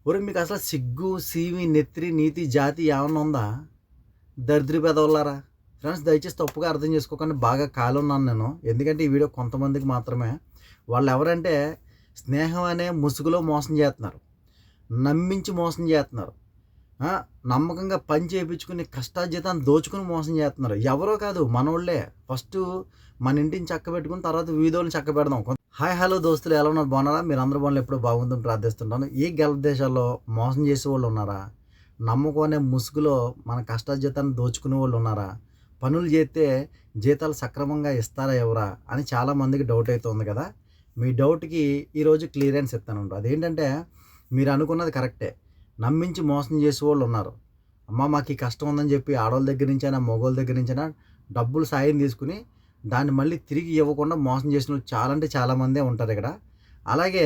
ఒరేయ్! మీకసల సిగ్గు, సీవి, నెత్రి, నీతి, జాతి ఏమన్నా ఉందా? దరిద్ర పెదవులారా! ఫ్రెండ్స్ దయచేసి తప్పుగా అర్థం చేసుకోకండి. బాగా కాలున్నాను నేను. ఎందుకంటే ఈ వీడియో కొంతమందికి మాత్రమే. వాళ్ళెవరంటే స్నేహం అనే ముసుగులో మోసం చేత్తన్నారు. నమ్మించి మోసం చేత్తన్నారు. ఆ! నమ్మకంగా పని చేపించుకొని కష్టార్జితాన్ని దోచుకొని మోసం చేత్తన్నారు. ఎవరో కాదు మనోళ్ళే. ఫస్టు మన ఇంటిని చక్కబెట్టుకొని తర్వాత వీధోళ్ళని చక్కబెడదాం. హాయ్ హలో దోస్తులు ఎలా ఉన్నారు? బాగున్నారా? మీరందరూ బాగుండాలి ఎప్పుడూ బాగుందని ప్రార్థిస్తుంటాను. ఈ గల్ఫ్ దేశాల్లో మోసం చేసేవాళ్ళు ఉన్నారా? నమ్మకం అనే ముసుగులో మన కష్టార్జితాన్ని దోచుకునే వాళ్ళు ఉన్నారా? పనులు చేస్తే జీతాలు సక్రమంగా ఇస్తారా ఎవరా? అని చాలామందికి డౌట్ అయితే ఉంది కదా! మీ డౌట్‌కి ఈరోజు క్లియరెన్స్ ఇస్తానండి. అదేంటంటే మీరు అనుకున్నది కరెక్టే. నమ్మించి మోసం చేసేవాళ్ళు ఉన్నారు. అమ్మ మాకు ఈ కష్టం ఉందని చెప్పి ఆడోళ్ళ దగ్గర నుంచైనా, మగోళ్ళ దగ్గర నుంచైనా డబ్బులు సాయం తీసుకొని దాన్ని మళ్ళీ తిరిగి ఇవ్వకుండా మోసం చేసినోళ్ళు చాలా అంటే చాలామందే ఉంటారు ఇక్కడ. అలాగే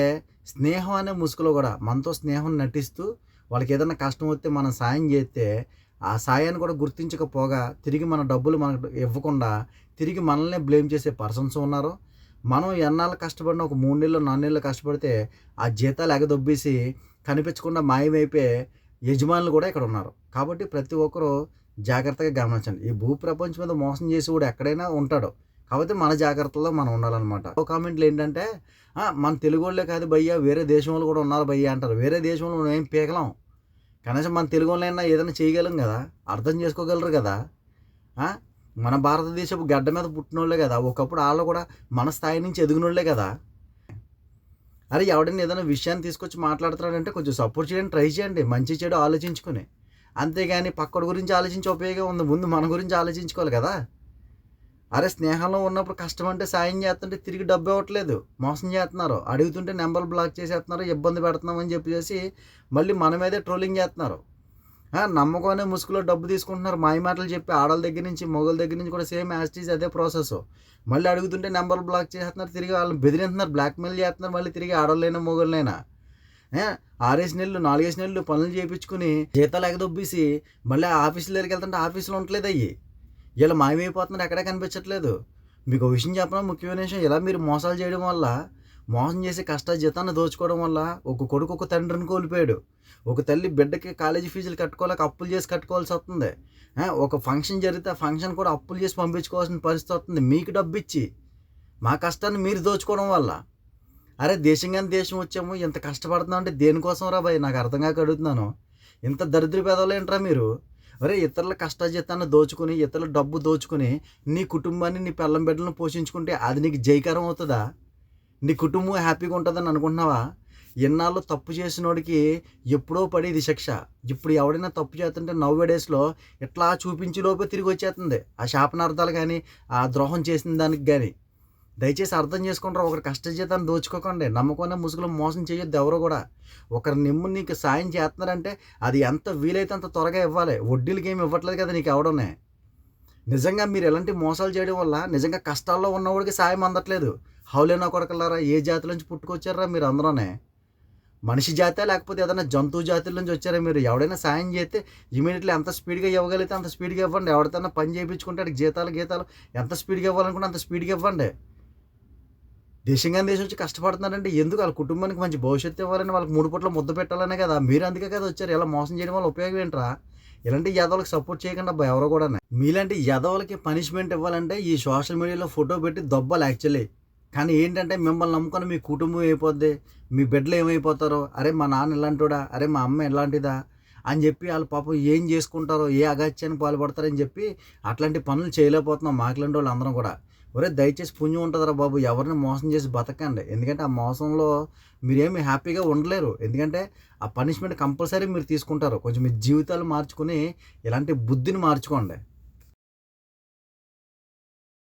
స్నేహం అనే ముసుగులో కూడా మనతో స్నేహం నటిస్తూ వాళ్ళకి ఏదైనా కష్టం వస్తే మనం సాయం చేస్తే ఆ సాయాన్ని కూడా గుర్తించకపోగా తిరిగి మన డబ్బులు మనకు ఇవ్వకుండా తిరిగి మనల్నే బ్లేమ్ చేసే పర్సన్స్ ఉన్నారు. మనం ఎన్నాళ్ళు కష్టపడినా ఒక 3 నెలలు, 4 నెలలు కష్టపడితే ఆ జీతాలు ఎగదొబ్బేసి కనిపించకుండా మాయమైపోయే యజమానులు కూడా ఇక్కడ ఉన్నారు. కాబట్టి ప్రతి ఒక్కరు జాగ్రత్తగా గమనించండి. ఈ భూ ప్రపంచం మీద మోసం చేసేవాడు ఎక్కడైనా ఉంటాడు. కాకపోతే మన జాగ్రత్తలో మనం ఉండాలనమాట. కామెంట్లు ఏంటంటే మన తెలుగోళ్ళే కాదు భయ్యా వేరే దేశంలో కూడా ఉన్నారు భయ్యా అంటారు. వేరే దేశంలో మనం ఏం పీకలేం. కనీసం మన తెలుగోళ్ళైనా ఏదైనా చేయగలం కదా! అర్థం చేసుకోగలరు కదా! ఆ! మన భారతదేశపు గడ్డ మీద పుట్టినోళ్ళే కదా! ఒకప్పుడు ఆళ్ళు కూడా మన స్థాయి నుంచి ఎదిగినోళ్ళే కదా! అరే ఎవడైనా ఏదైనా విషయాన్ని తీసుకొచ్చి మాట్లాడుతున్నాడంటే కొంచెం సపోర్ట్ చేయడానికి ట్రై చేయండి. మంచి చెడు ఆలోచించుకొని. అంతేగాని పక్కోడి గురించి ఆలోచించే ఉపయోగం ఉంది. ముందు మన గురించి ఆలోచించుకోవాలి కదా! అరే స్నేహంలో ఉన్నప్పుడు కష్టం అంటే సాయం చేస్తుంటే తిరిగి డబ్బు ఇవ్వట్లేదు. మోసం చేస్తున్నారు. అడుగుతుంటే నంబర్లు బ్లాక్ చేసేస్తున్నారు. ఇబ్బంది పెడుతున్నాం అని చెప్పేసి మళ్ళీ మన మీదే ట్రోలింగ్ చేస్తున్నారు. నమ్మకం అనే ముసుగులో డబ్బు తీసుకుంటున్నారు. మాయ మాటలు చెప్పి ఆడోళ్ళ దగ్గర నుంచి, మగోళ్ళ దగ్గర నుంచి కూడా సేమ్ యాజ్ ఇట్ ఈజ్ అదే ప్రాసెస్. మళ్ళీ అడుగుతుంటే నంబర్లు బ్లాక్ చేసేస్తున్నారు. తిరిగి వాళ్ళని బెదిరిస్తున్నారు. బ్లాక్‌మెయిల్ చేస్తున్నారు. మళ్ళీ తిరిగి ఆడోళ్ళైనా, మగోళ్ళైనా. ఏ 6 నెలలు, 4 నెలలు పనులు చేపించుకొని జీతాలు ఎగదొబ్బేసి మళ్ళీ ఆఫీసుల దగ్గరికెళ్తుంటే ఆఫీసులో ఉండట్లేదయ్యి. ఈళ్ళు మాయమైపోతున్నారు. ఎక్కడా కనిపించట్లేదు. మీకో విషయం చెప్పనా ముఖ్యమైన విషయం. ఇలా మీరు మోసాలు చేయడం వల్ల, మోసం చేసి కష్టార్జితాన్ని దోచుకోవడం వల్ల ఒక కొడుకు ఒక తండ్రిని కోల్పోయాడు. ఒక తల్లి బిడ్డకి కాలేజీ ఫీజులు కట్టుకోలేక అప్పులు చేసి కట్టుకోవాల్సొస్తుంది. ఒక ఫంక్షన్ జరిగితే ఆ ఫంక్షన్ కూడా అప్పులు చేసి పంపించుకోవాల్సిన పరిస్థితి వస్తుంది. మీకు డబ్బిచ్చి, మా కష్టాన్ని మీరు దోచుకోవడం వల్ల. అరే దేశం గాని దేశం వచ్చాము. ఇంత కష్టపడుతున్నాం అంటే దేనికోసంరా భయ్ నాకు అర్థం కాక అడుగుతున్నాను. ఇంత దరిద్ర పెదవులేంట్రా మీరు? ఒరేయ్ ఇతరుల కష్టార్జితాన్ని దోచుకొని, ఇతరుల డబ్బు దోచుకొని, నీ కుటుంబాన్ని, నీ పెళ్ళాం బిడ్డలను పోషించుకుంటే అది నీకు జయకరం అవుతదా? నీ కుటుంబం హ్యాపీగా ఉంటుందని అనుకుంటున్నావా? ఇన్నాళ్ళు తప్పు చేసినోడికి ఎప్పుడో పడేది శిక్ష. ఇప్పుడు ఎవడైనా తప్పు చేస్తుంటే నౌ ఏ డేస్‌లో ఇట్లా చూపించే లోపే తిరిగొచ్చేస్తుంది. ఆ శాపనార్థాలు గాని, ఆ ద్రోహం చేసిన దానికి గాని. దయచేసి అర్థం చేసుకుంటారా ఒకరి కష్టజీతాన్ని దోచుకోకండి. నమ్మకమైన ముసుగులో మోసం చేయొద్దు ఎవరు కూడా. ఒకరి నిమ్ము నీకు సాయం చేస్తున్నారంటే అది ఎంత వీలైతే అంత త్వరగా ఇవ్వాలి. వడ్డీలకి ఏమి ఇవ్వట్లేదు కదా నీకు ఎవడనే. నిజంగా మీరు ఎలాంటి మోసాలు చేయడం వల్ల నిజంగా కష్టాల్లో ఉన్నవాడికి సాయం అందట్లేదు. హౌలేనా కొడకల్లారా ఏ జాతి నుంచి పుట్టుకొచ్చారా మీరు అందరూనే? మనిషి జాతా లేకపోతే ఏదైనా జంతువు జాతుల నుంచి వచ్చారా మీరు? ఎవడైనా సాయం చేస్తే ఇమ్మీడియేట్‌లీ ఎంత స్పీడ్‌గా ఇవ్వగలిగితే అంత స్పీడ్‌గా ఇవ్వండి. ఎవరితోన్నా పని చేయించుకుంటే ఆడికి జీతాలు గీతాలు ఎంత స్పీడ్‌గా ఇవ్వాలనుకుంటే అంత స్పీడ్‌గా ఇవ్వండి. దేశం గాని దేశం వచ్చి కష్టపడుతున్నారంటే ఎందుకు? ఆళ్ళ కుటుంబానికి మంచి భవిష్యత్తు ఇవ్వాలని, వాళ్ళకి 3 పూటలు ముద్ద పెట్టాలనే కదా! మీరు అందుకే కదా వచ్చారు. ఇలా మోసం చేయడం వల్ల ఉపయోగం ఏంట్రా? ఇలాంటి ఎదవలకి సపోర్ట్ చేయకండి అబ్బా ఎవరు కూడాను. మీలాంటి ఎదవలకి పనిష్మెంట్ ఇవ్వాలంటే ఈ సోషల్ మీడియాలో ఫోటో పెట్టి దొబ్బాలి యాక్చువల్లీ. కానీ ఏంటంటే మిమ్మల్ని నమ్ముకొని మీ కుటుంబం అయిపోద్ది. మీ బిడ్డలు ఏమైపోతారో, అరే మా నాన్న ఇలాంటోడా, అరే మా అమ్మ ఇలాంటిదా అని చెప్పి ఆళ్ళు పాపం ఏం చేసుకుంటారో, ఏ అఘాయిత్యానికి పాల్పడతారని చెప్పి అట్లాంటి పనులు చేయలేకపోతున్నాం మాకులాంటోళ్ళు అందరం కూడా. ఒరేయ్ దయచేసి పుణ్యం ఉంటదిరా బాబు! ఎవరిని మోసం చేసి బతకండి. ఎందుకంటే ఆ మోసంలో మీరేమి హ్యాపీగా ఉండలేరు. ఎందుకంటే ఆ పనిష్మెంట్ కంపల్సరీ మీరు తీసుకుంటారు. కొంచెం మీ జీవితాలు మార్చుకొని ఇలాంటి బుద్ధిని మార్చుకోండి.